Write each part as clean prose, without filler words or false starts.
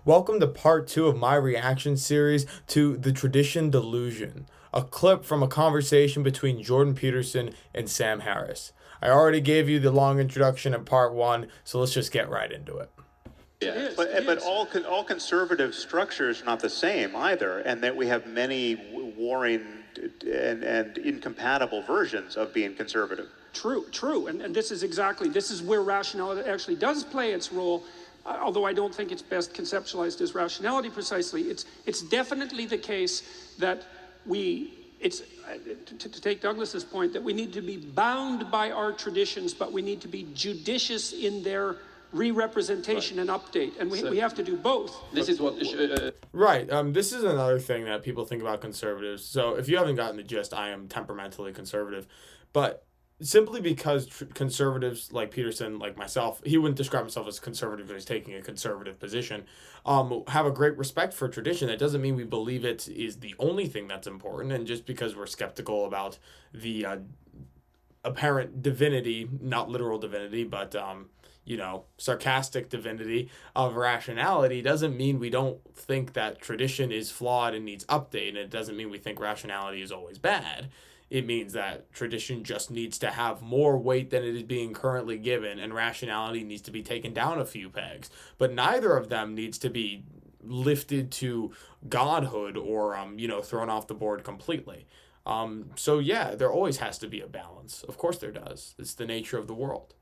Welcome to part 2 of my reaction series to the Tradition Delusion, a clip from a conversation between Jordan Peterson and Sam Harris. I already gave you the long introduction in part 1, so let's just get right into it. Yeah, but all conservative structures are not the same either, and that we have many warring and incompatible versions of being conservative. True. And this is where rationality actually does play its role. Although I don't think it's best conceptualized as rationality precisely, it's definitely the case that to take Douglas's point, that we need to be bound by our traditions, but we need to be judicious in their re-representation and update, and we have to do both. This is what Right. This is another thing that people think about conservatives. So if you haven't gotten the gist, I am temperamentally conservative, but simply because conservatives like Peterson, like myself, he wouldn't describe himself as conservative because he's taking a conservative position, have a great respect for tradition. That doesn't mean we believe it is the only thing that's important. And just because we're skeptical about the apparent divinity, not literal divinity, but sarcastic divinity of rationality, doesn't mean we don't think that tradition is flawed and needs update. And it doesn't mean we think rationality is always bad. It means that tradition just needs to have more weight than it is being currently given, and rationality needs to be taken down a few pegs. But neither of them needs to be lifted to godhood or thrown off the board completely. There always has to be a balance. Of course there does. It's the nature of the world.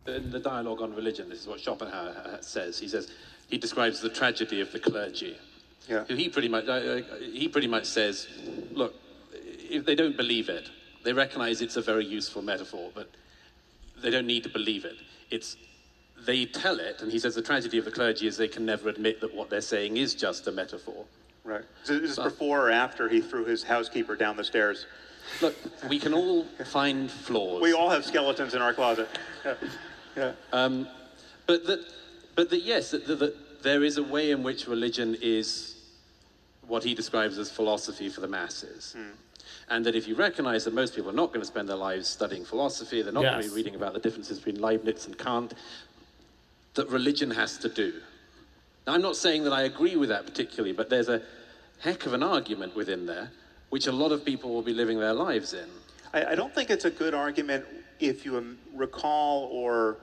in the dialogue on religion, this is what Schopenhauer says. He describes the tragedy of the clergy. Yeah. He pretty much says, look, if they don't believe it, they recognize it's a very useful metaphor, but they don't need to believe it. They tell it, and he says the tragedy of the clergy is they can never admit that what they're saying is just a metaphor. Right. Is this before or after he threw his housekeeper down the stairs? Look, we can all find flaws. We all have skeletons in our closet. Yeah. Yes, there is a way in which religion is what he describes as philosophy for the masses. And that if you recognize that most people are not going to spend their lives studying philosophy, they're not going to be reading about the differences between Leibniz and Kant, that religion has to do. Now, I'm not saying that I agree with that particularly, but there's a heck of an argument within there, which a lot of people will be living their lives in. I don't think it's a good argument if you recall or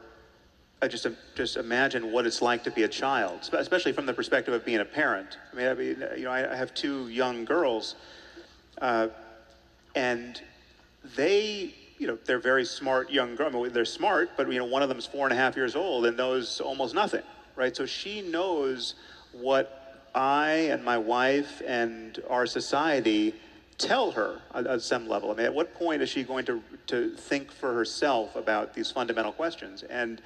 just imagine what it's like to be a child, especially from the perspective of being a parent. I have two young girls, and they're very smart young girls. They're smart, but one of them is 4.5 years old and knows almost nothing, right? So she knows what I and my wife and our society tell her at some level. At what point is she going to think for herself about these fundamental questions? And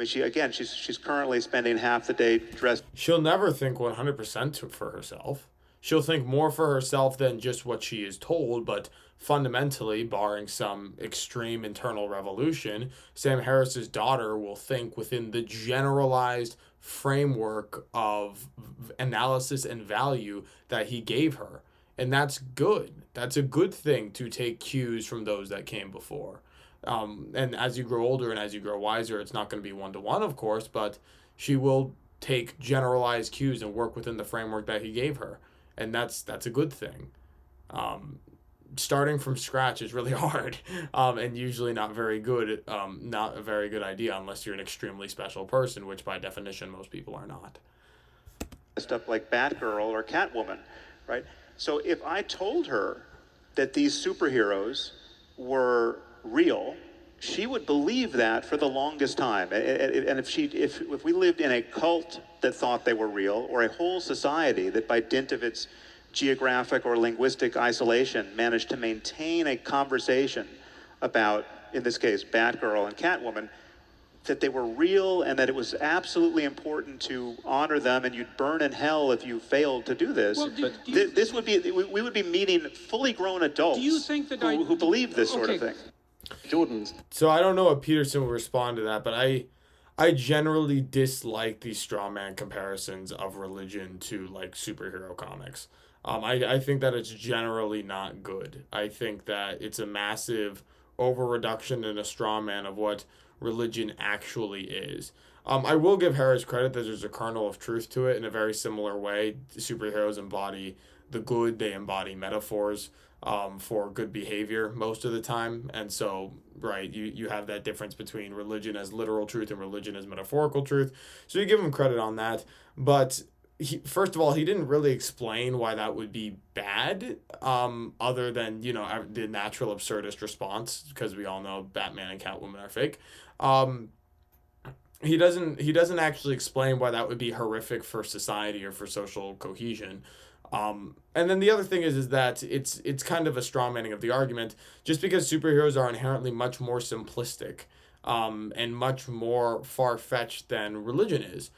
she's currently spending half the day dressed. She'll never think 100% for herself. She'll think more for herself than just what she is told, but fundamentally, barring some extreme internal revolution, Sam Harris's daughter will think within the generalized framework of analysis and value that he gave her. And that's good. That's a good thing to take cues from those that came before. And as you grow older and as you grow wiser, it's not going to be one-to-one, of course, but she will take generalized cues and work within the framework that he gave her. And that's a good thing. Starting from scratch is really hard, and usually not very good. Not a very good idea unless you're an extremely special person, which by definition most people are not. Stuff like Batgirl or Catwoman, right? So if I told her that these superheroes were real, she would believe that for the longest time. And if we lived in a cult that thought they were real, or a whole society that by dint of its geographic or linguistic isolation managed to maintain a conversation about, in this case, Batgirl and Catwoman, that they were real and that it was absolutely important to honor them, and you'd burn in hell if you failed to do this. Well, we would be meeting fully grown adults who believe this sort of thing. Jordan's. So I don't know what Peterson will respond to that, but I generally dislike these straw man comparisons of religion to like superhero comics. I think that it's generally not good. I think that it's a massive over reduction and a straw man of what religion actually is. I will give Harris credit that there's a kernel of truth to it in a very similar way. Superheroes embody the good, they embody metaphors for good behavior most of the time. And so, right, you have that difference between religion as literal truth and religion as metaphorical truth. So you give him credit on that. But first of all, he didn't really explain why that would be bad, other than, the natural absurdist response, because we all know Batman and Catwoman are fake. He doesn't actually explain why that would be horrific for society or for social cohesion. And then the other thing is that it's kind of a strawmanning of the argument, just because superheroes are inherently much more simplistic, and much more far-fetched than religion is,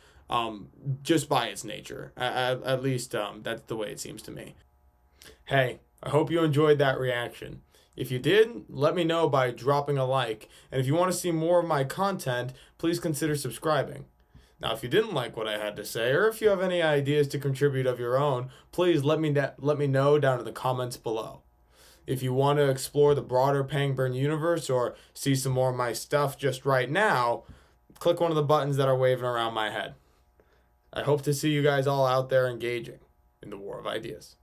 just by its nature. At least that's the way it seems to me. Hey, I hope you enjoyed that reaction. If you did, let me know by dropping a like. And if you want to see more of my content, please consider subscribing. Now, if you didn't like what I had to say, or if you have any ideas to contribute of your own, please let me know down in the comments below. If you want to explore the broader Pangburn universe or see some more of my stuff just right now, click one of the buttons that are waving around my head. I hope to see you guys all out there engaging in the war of ideas.